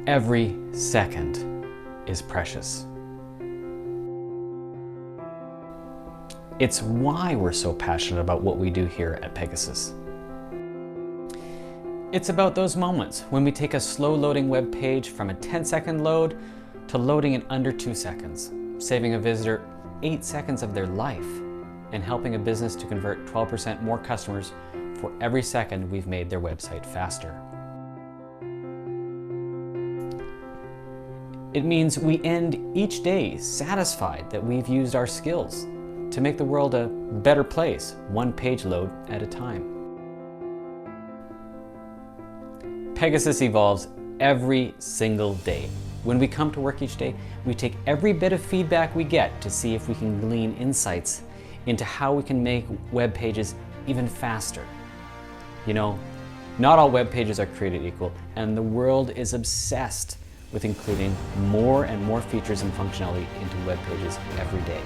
Every second is precious. It's why we're so passionate about what we do here at Pegasaas. It's about those moments when we take a slow loading web page from a 10-second load to loading in under 2 seconds, saving a visitor 8 seconds of their life and helping a business to convert 12% more customers for every second we've made their website faster. It means we end each day satisfied that we've used our skills to make the world a better place, one page load at a time. Pegasaas evolves every single day. When we come to work each day, we take every bit of feedback we get to see if we can glean insights into how we can make web pages even faster. You know, not all web pages are created equal, and the world is obsessed with including more and more features and functionality into web pages every day.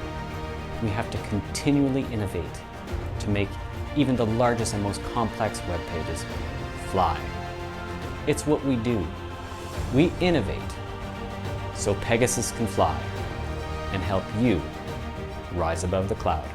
We have to continually innovate to make even the largest and most complex web pages fly. It's what we do. We innovate so Pegasaas can fly and help you rise above the cloud.